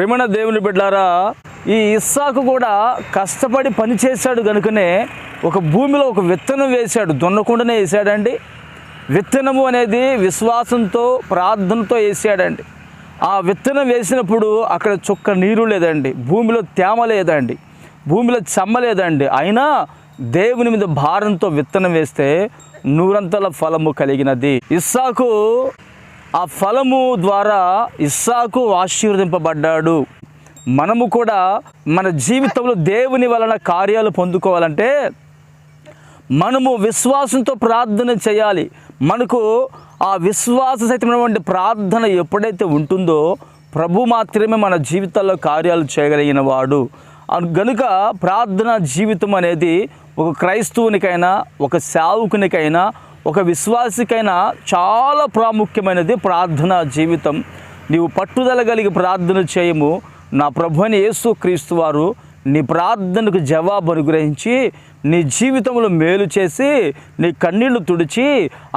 ప్రియమైన దేవుని బిడ్డలారా, ఈ ఇస్సాకు కూడా కష్టపడి పని చేశాడు కనుకనే ఒక భూమిలో ఒక విత్తనం వేశాడు. దున్నకుండానే వేసాడండి. విత్తనము అనేది విశ్వాసంతో ప్రార్థనతో వేసాడండి. ఆ విత్తనం వేసినప్పుడు అక్కడ చుక్క నీరు లేదండి, భూమిలో తేమ లేదండి, భూమిలో చెమ్మ లేదండి. అయినా దేవుని మీద భారంతో విత్తనం వేస్తే నూరంతల ఫలము కలిగినది. ఇస్సాకు ఆ ఫలము ద్వారా ఇస్సాకు ఆశీర్వదింపబడ్డాడు. మనము కూడా మన జీవితంలో దేవుని వలన కార్యాలు పొందుకోవాలంటే మనము విశ్వాసంతో ప్రార్థన చేయాలి. మనకు ఆ విశ్వాస సహితమైనటువంటి ప్రార్థన ఎప్పుడైతే ఉంటుందో ప్రభు మాత్రమే మన జీవితాల్లో కార్యాలు చేయగలిగిన వాడు. గనుక ప్రార్థన జీవితం అనేది ఒక క్రైస్తవునికైనా, ఒక సేవకునికైనా, ఒక విశ్వాసికైనా చాలా ప్రాముఖ్యమైనది ప్రార్థనా జీవితం. నీవు పట్టుదల కలిగి ప్రార్థన చేయము, నా ప్రభు అయిన యేసుక్రీస్తు వారు నీ ప్రార్థనకు జవాబు అనుగ్రహించి నీ జీవితంలో మేలు చేసి నీ కన్నీళ్లు తుడిచి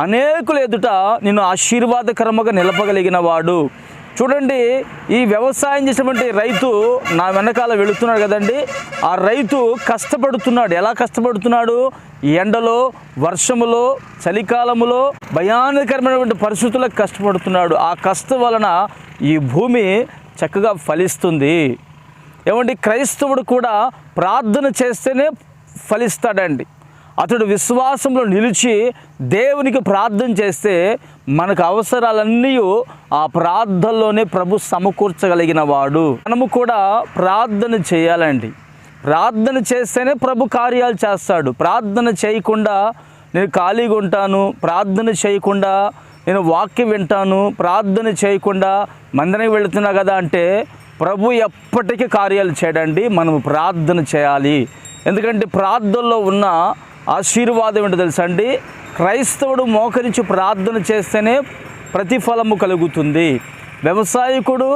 అనేకుల ఎదుట నిన్ను ఆశీర్వాదకరంగా నిలపగలిగిన వాడు. చూడండి, ఈ వ్యవసాయం చేసినటువంటి రైతు నా వెనకాల వెళుతున్నాడు కదండి. ఆ రైతు కష్టపడుతున్నాడు. ఎలా కష్టపడుతున్నాడు? ఎండలో, వర్షములో, చలికాలములో, భయానకరమైనటువంటి పరిస్థితులకు కష్టపడుతున్నాడు. ఆ కష్టం వలన ఈ భూమి చక్కగా ఫలిస్తుంది. ఏమండి, క్రైస్తవుడు కూడా ప్రార్థన చేస్తేనే ఫలిస్తాడండి. అతడు విశ్వాసంలో నిలిచి దేవునికి ప్రార్థన చేస్తే మనకు అవసరాలన్నీ ఆ ప్రార్థనలోనే ప్రభు సమకూర్చగలిగిన వాడు. మనము కూడా ప్రార్థన చేయాలండి. ప్రార్థన చేస్తేనే ప్రభు కార్యాలు చేస్తాడు. ప్రార్థన చేయకుండా నేను ఖాళీగా ఉంటాను, ప్రార్థన చేయకుండా నేను వాక్యం వింటాను, ప్రార్థన చేయకుండా మందిరానికి వెళుతున్నా కదా అంటే ప్రభు ఎప్పటికీ కార్యాలు చేయడండి. మనము ప్రార్థన చేయాలి. ఎందుకంటే ప్రార్థనలో ఉన్న ఆశీర్వాదం ఏంటో తెలుసా అండి? క్రైస్తవుడు మోకరించి ప్రార్థన చేస్తేనే ప్రతిఫలము కలుగుతుంది. వ్యవసాయకుడు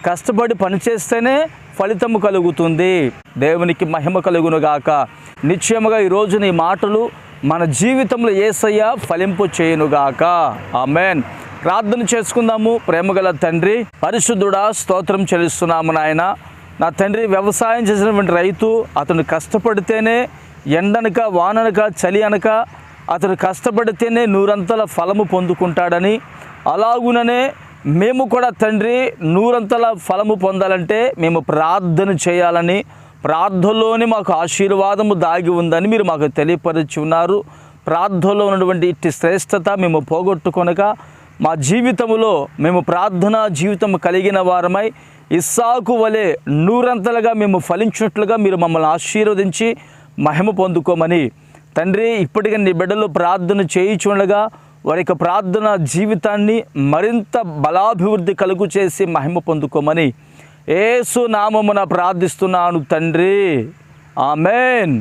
కష్టపడి పనిచేస్తేనే ఫలితము కలుగుతుంది. దేవునికి మహిమ కలుగునుగాక. నిశ్చయముగా ఈరోజు నీ మాటలు మన జీవితంలో యేసయ్య ఫలింపు చేయునుగాక. ఆమేన్. ప్రార్థన చేసుకుందాము. ప్రేమగల తండ్రి, పరిశుద్ధుడా, స్తోత్రం చెల్లిస్తున్నాము నాయన. నా తండ్రి, వ్యవసాయం చేసినటువంటి రైతు అతను కష్టపడితేనే, ఎండనక వాననక చలి అనక అతను కష్టపడితేనే నూరంతల ఫలము పొందుకుంటాడని, అలాగుననే మేము కూడా తండ్రి నూరంతల ఫలము పొందాలంటే మేము ప్రార్థన చేయాలని, ప్రార్థనలోనే మాకు ఆశీర్వాదము దాగి ఉందని మీరు మాకు తెలియపరిచి ఉన్నారు. ప్రార్థనలో ఉన్నటువంటి ఇట్టి శ్రేష్టత మేము పోగొట్టుకొనక మా జీవితంలో మేము ప్రార్థనా జీవితం కలిగిన వారమై ఇస్సాకు వలె నూరంతలుగా మేము ఫలించినట్లుగా మీరు మమ్మల్ని ఆశీర్వదించి మహిమ పొందుకోమని తండ్రి, ఇప్పటికే నీ బిడ్డలు ప్రార్థన చేయుచుండగా వారి యొక్క ప్రార్థన జీవితాన్ని మరింత బలాభివృద్ధి కలుగు చేసి మహిమ పొందుకోమని యేసు నామమున ప్రార్థిస్తున్నాను తండ్రి. ఆమేన్.